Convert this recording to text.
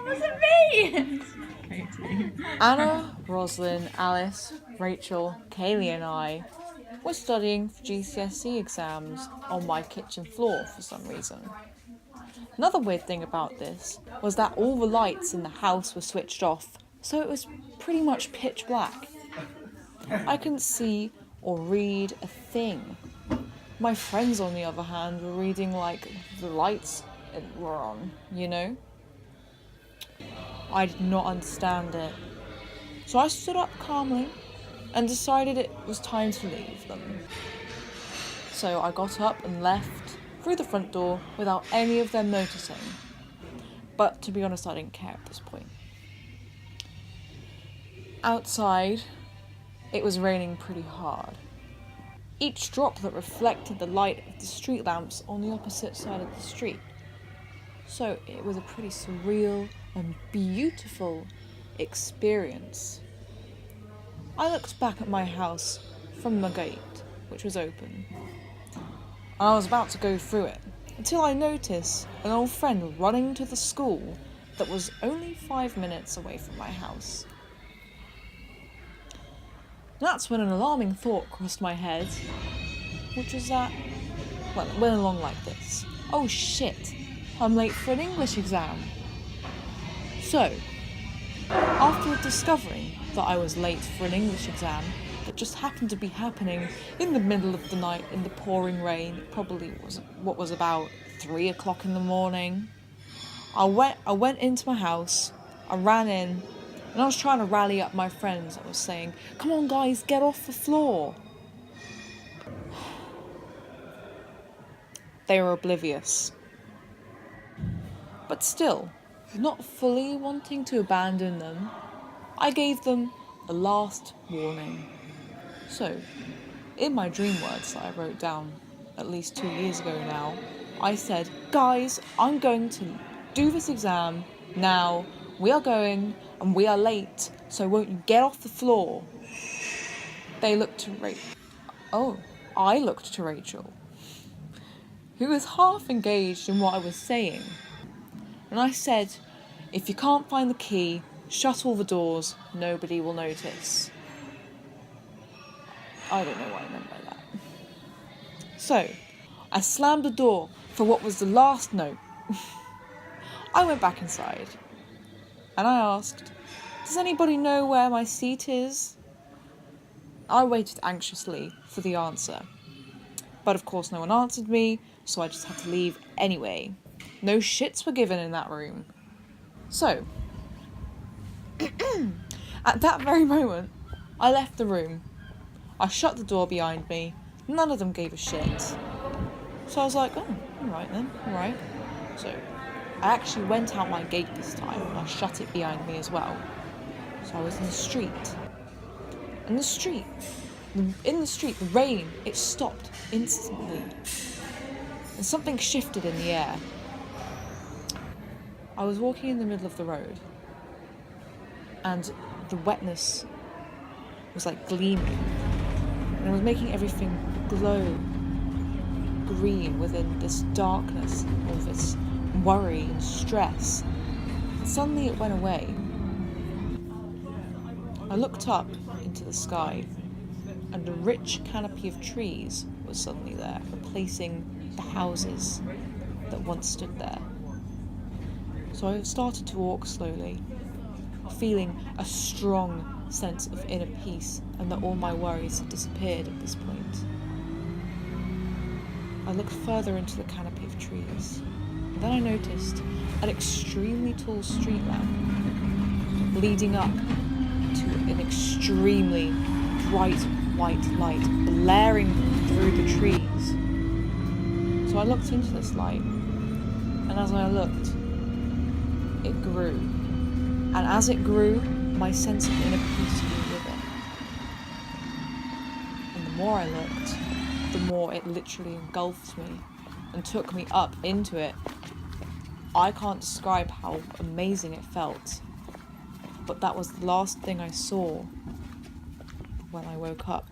Was it me? Katie. Anna, Roslyn, Alice, Rachel, Kaylee and I were studying for GCSE exams on my kitchen floor for some reason. Another weird thing about this was that all the lights in the house were switched off, so it was pretty much pitch black. I couldn't see or read a thing. My friends, on the other hand, were reading like the lights were on, you know? I did not understand it. So I stood up calmly and decided it was time to leave them. So I got up and left through the front door without any of them noticing. But to be honest, I didn't care at this point. Outside, it was raining pretty hard. Each drop that reflected the light of the street lamps on the opposite side of the street. So it was a pretty surreal and beautiful experience. I looked back at my house from the gate, which was open. I was about to go through it, until I noticed an old friend running to the school that was only 5 minutes away from my house. That's when an alarming thought crossed my head, which was that, well, it went along like this. Oh shit, I'm late for an English exam. So, after discovering that I was late for an English exam that just happened to be happening in the middle of the night in the pouring rain, it probably was what was about 3 o'clock in the morning, I went into my house, I ran in, and I was trying to rally up my friends. I was saying, come on guys, get off the floor. They were oblivious. But still, not fully wanting to abandon them, I gave them a last warning. So, in my dream words that I wrote down at least 2 years ago now, I said, guys, I'm going to do this exam now. We are going and we are late, so won't you get off the floor? They looked to I looked to Rachel, who was half engaged in what I was saying. And I said, if you can't find the key, shut all the doors, nobody will notice. I don't know what I meant by that. So, I slammed the door for what was the last note. I went back inside, and I asked, does anybody know where my seat is? I waited anxiously for the answer. But of course no one answered me, so I just had to leave anyway. No shits were given in that room. So, at that very moment, I left the room. I shut the door behind me. None of them gave a shit. So I was like, oh, alright then, alright. So, I actually went out my gate this time, and I shut it behind me as well. So I was in the street. In the street, the rain, it stopped instantly. And something shifted in the air. I was walking in the middle of the road, and the wetness was like gleaming, and it was making everything glow green within this darkness, all this worry and stress. And suddenly it went away. I looked up into the sky, and a rich canopy of trees was suddenly there, replacing the houses that once stood there. So I started to walk slowly, feeling a strong sense of inner peace and that all my worries had disappeared at this point. I looked further into the canopy of trees, and then I noticed an extremely tall street lamp leading up to an extremely bright white light blaring through the trees. So I looked into this light, and as I looked, it grew. And as it grew, my sense of inner peace grew with it. And the more I looked, the more it literally engulfed me and took me up into it. I can't describe how amazing it felt, but that was the last thing I saw when I woke up.